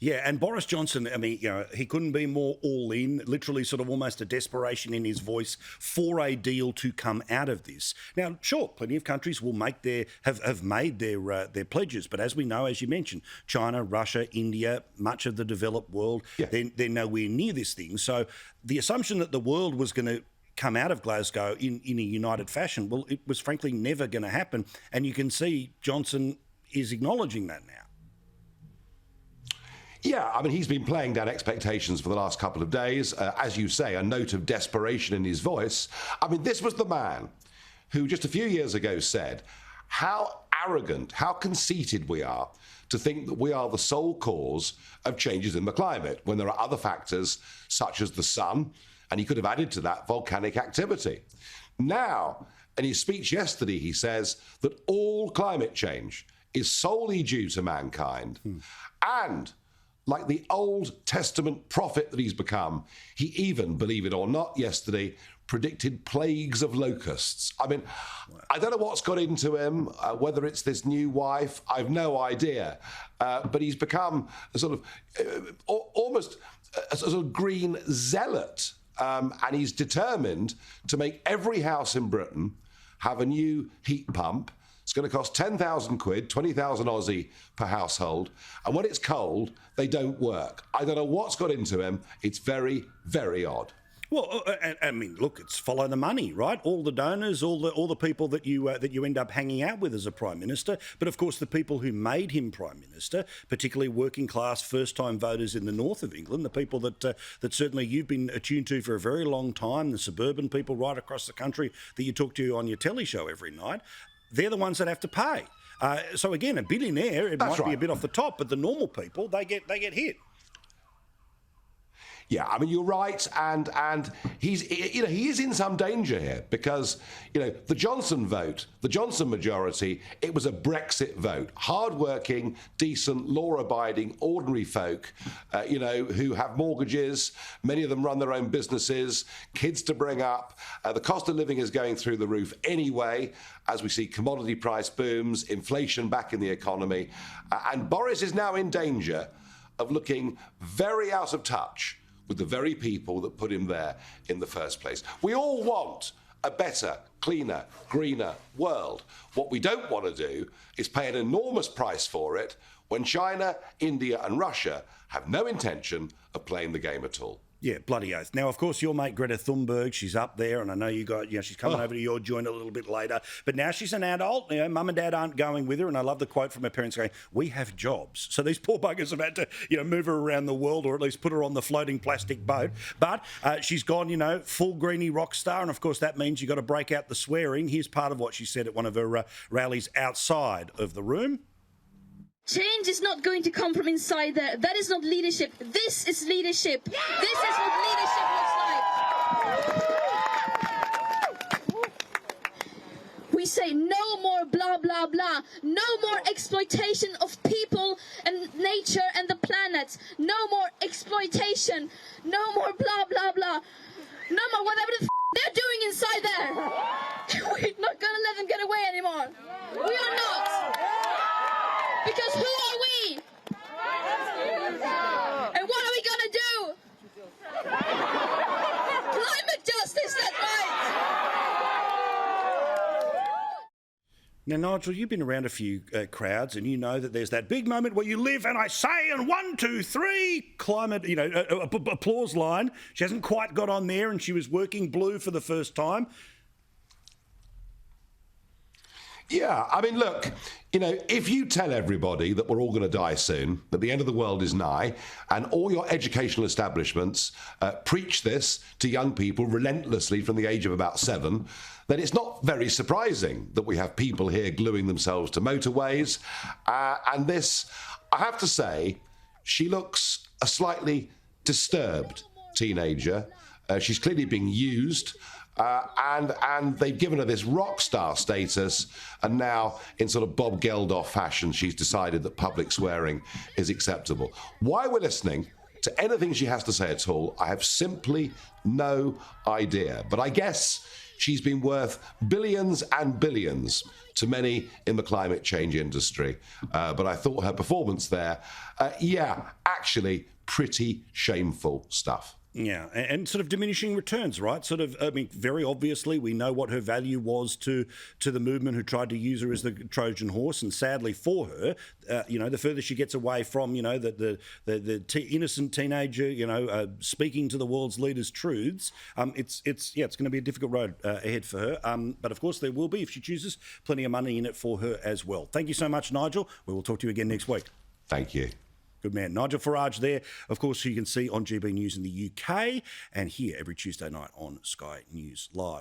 Yeah, and Boris Johnson, I mean, he couldn't be more all in, literally sort of almost a desperation in his voice for a deal to come out of this. Now, sure, plenty of countries will have made their pledges, but as we know, as you mentioned, China, Russia, India, much of the developed world, they're nowhere near this thing. So the assumption that the world was going to come out of Glasgow in a united fashion, well, it was frankly never going to happen. And you can see Johnson is acknowledging that now. Yeah, I mean, he's been playing down expectations for the last couple of days. As you say, a note of desperation in his voice. I mean, this was the man who just a few years ago said how arrogant, how conceited we are to think that we are the sole cause of changes in the climate when there are other factors such as the sun, and he could have added to that volcanic activity. Now, in his speech yesterday, he says that all climate change is solely due to mankind. And like the Old Testament prophet that he's become, he even, believe it or not, yesterday predicted plagues of locusts. I mean, I don't know what's got into him, whether it's this new wife, I've no idea. But he's become a sort of almost a sort of green zealot. And he's determined to make every house in Britain have a new heat pump. It's going to cost 10,000 quid, 20,000 Aussie per household. And when it's cold, they don't work. I don't know what's got into him. It's very, very odd. Well, I mean, look, it's follow the money, right? All the donors, all the people that you end up hanging out with as a Prime Minister. But of course, the people who made him Prime Minister, particularly working class first-time voters in the north of England, the people that certainly you've been attuned to for a very long time, the suburban people right across the country that you talk to on your telly show every night, they're the ones that have to pay. So again, a billionaire, it might be a bit off the top, but the normal people, they get hit. Yeah, I mean, you're right, and he is in some danger here because, the Johnson vote, the Johnson majority, it was a Brexit vote. Hard-working, decent, law-abiding, ordinary folk, who have mortgages, many of them run their own businesses, kids to bring up. The cost of living is going through the roof anyway, as we see commodity price booms, inflation back in the economy. And Boris is now in danger of looking very out of touch with the very people that put him there in the first place. We all want a better, cleaner, greener world. What we don't want to do is pay an enormous price for it when China, India and Russia have no intention of playing the game at all. Yeah, bloody oath. Now, of course, your mate Greta Thunberg, she's up there, and I know she's coming over to your joint a little bit later. But now she's an adult. Mum and dad aren't going with her, and I love the quote from her parents going, "We have jobs." So these poor buggers have had to, move her around the world, or at least put her on the floating plastic boat. But she's gone, full greenie rock star, and of course that means you've got to break out the swearing. Here's part of what she said at one of her rallies outside of the room. Change is not going to come from inside there. That is not leadership. This is leadership. Yeah! This is what leadership looks like. We say no more blah, blah, blah. No more exploitation of people and nature and the planet. No more exploitation. No more blah, blah, blah. No more whatever the they're doing inside there. We're not going to let them get away anymore. We are not. Because who are we? And what are we going to do? Climate justice, that's right. Now, Nigel, you've been around a few crowds, and you know that there's that big moment where you live and I say, and 1, 2, 3, climate, applause line. She hasn't quite got on there, and she was working blue for the first time. Yeah, I mean, look, if you tell everybody that we're all going to die soon, that the end of the world is nigh, and all your educational establishments preach this to young people relentlessly from the age of about 7, then it's not very surprising that we have people here gluing themselves to motorways. And this, I have to say, she looks a slightly disturbed teenager. She's clearly being used. And they've given her this rock star status, and now in sort of Bob Geldof fashion, she's decided that public swearing is acceptable. Why we're listening to anything she has to say at all, I have simply no idea. But I guess she's been worth billions and billions to many in the climate change industry. But I thought her performance there, actually pretty shameful stuff. Yeah, and sort of diminishing returns, right? Sort of, I mean, very obviously, we know what her value was to the movement who tried to use her as the Trojan horse, and sadly for her, the further she gets away from, the innocent teenager, speaking to the world's leaders' truths, it's going to be a difficult road ahead for her. But of course, there will be, if she chooses, plenty of money in it for her as well. Thank you so much, Nigel. We will talk to you again next week. Thank you. Good man. Nigel Farage there, of course, who you can see on GB News in the UK and here every Tuesday night on Sky News Live.